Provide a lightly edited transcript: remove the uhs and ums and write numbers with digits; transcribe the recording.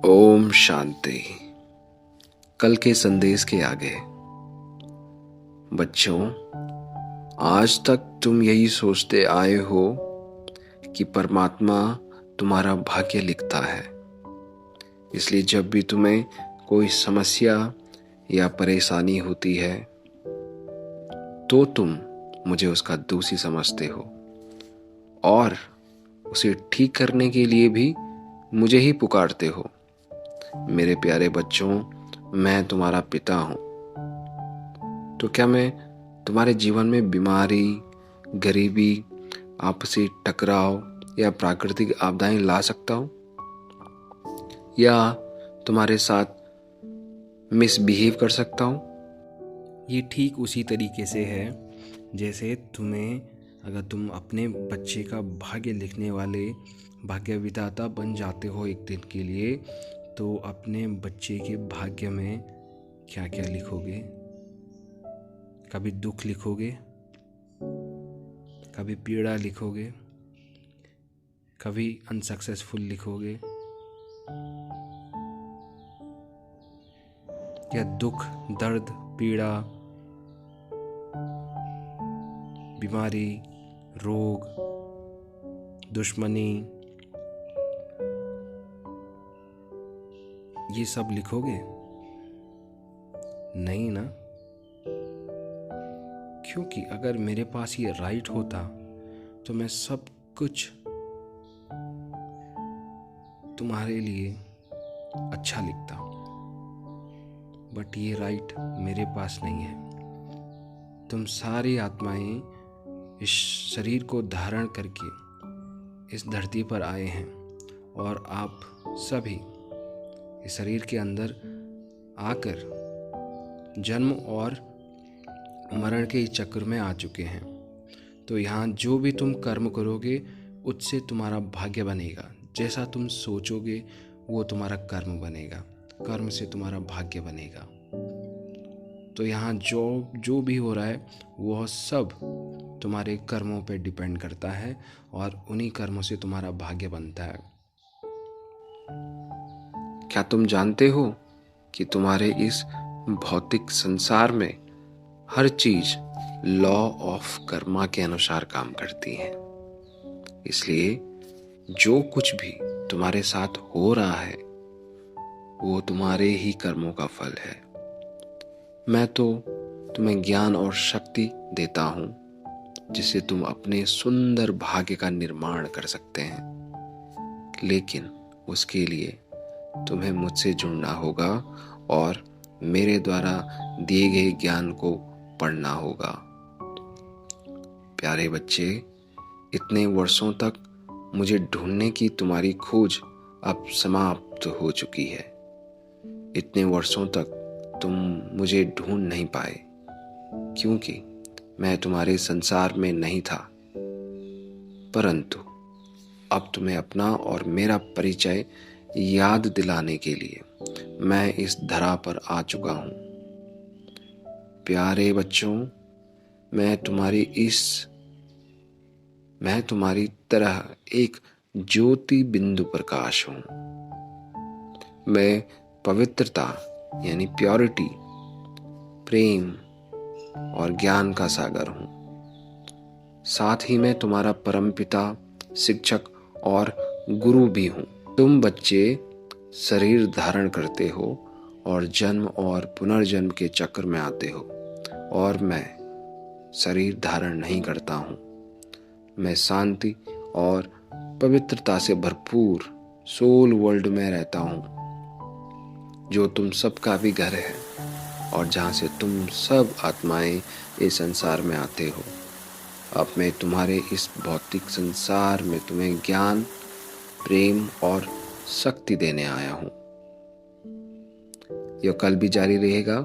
ओम शांति। कल के संदेश के आगे। बच्चों, आज तक तुम यही सोचते आए हो कि परमात्मा तुम्हारा भाग्य लिखता है, इसलिए जब भी तुम्हें कोई समस्या या परेशानी होती है तो तुम मुझे उसका दोषी समझते हो और उसे ठीक करने के लिए भी मुझे ही पुकारते हो। मेरे प्यारे बच्चों, मैं तुम्हारा पिता हूं, तो क्या मैं तुम्हारे जीवन में बीमारी, गरीबी, आपसी टकराव या प्राकृतिक आपदाएं ला सकता हूं, या तुम्हारे साथ मिसबिहेव कर सकता हूं? ये ठीक उसी तरीके से है जैसे अगर तुम अपने बच्चे का भाग्य लिखने वाले भाग्य विधाता बन जाते हो एक दिन के लिए, तो अपने बच्चे के भाग्य में क्या क्या लिखोगे? कभी दुख लिखोगे, कभी पीड़ा लिखोगे, कभी अनसक्सेसफुल लिखोगे, या दुख, दर्द, पीड़ा, बीमारी, रोग, दुश्मनी, ये सब लिखोगे? नहीं ना। क्योंकि अगर मेरे पास ये राइट होता तो मैं सब कुछ तुम्हारे लिए अच्छा लिखता, बट ये राइट मेरे पास नहीं है। तुम सारी आत्माएं इस शरीर को धारण करके इस धरती पर आए हैं और आप सभी इस शरीर के अंदर आकर जन्म और मरण के चक्र में आ चुके हैं। तो यहाँ जो भी तुम कर्म करोगे उससे तुम्हारा भाग्य बनेगा। जैसा तुम सोचोगे वो तुम्हारा कर्म बनेगा, कर्म से तुम्हारा भाग्य बनेगा। तो यहाँ जो भी हो रहा है वह सब तुम्हारे कर्मों पे डिपेंड करता है और उन्हीं कर्मों से तुम्हारा भाग्य बनता है। क्या तुम जानते हो कि तुम्हारे इस भौतिक संसार में हर चीज लॉ ऑफ कर्मा के अनुसार काम करती है? इसलिए जो कुछ भी तुम्हारे साथ हो रहा है वो तुम्हारे ही कर्मों का फल है। मैं तो तुम्हें ज्ञान और शक्ति देता हूं जिससे तुम अपने सुंदर भाग्य का निर्माण कर सकते हैं, लेकिन उसके लिए तुम्हें मुझसे जुड़ना होगा और मेरे द्वारा दिए गए ज्ञान को पढ़ना होगा। प्यारे बच्चे, इतने वर्षों तक मुझे ढूंढने की तुम्हारी खोज अब समाप्त हो चुकी है। इतने वर्षों तक तुम मुझे ढूंढ नहीं पाए क्योंकि मैं तुम्हारे संसार में नहीं था, परंतु अब तुम्हें अपना और मेरा परिचय याद दिलाने के लिए मैं इस धरा पर आ चुका हूं। प्यारे बच्चों, मैं तुम्हारी तरह एक ज्योति बिंदु प्रकाश हूं। मैं पवित्रता यानी प्योरिटी, प्रेम और ज्ञान का सागर हूं। साथ ही मैं तुम्हारा परमपिता, शिक्षक और गुरु भी हूं। तुम बच्चे शरीर धारण करते हो और जन्म और पुनर्जन्म के चक्र में आते हो, और मैं शरीर धारण नहीं करता हूं। मैं शांति और पवित्रता से भरपूर सोल वर्ल्ड में रहता हूं, जो तुम सबका भी घर है और जहां से तुम सब आत्माएं इस संसार में आते हो। अब मैं तुम्हारे इस भौतिक संसार में तुम्हें ज्ञान, प्रेम और शक्ति देने आया हूं। यह कल भी जारी रहेगा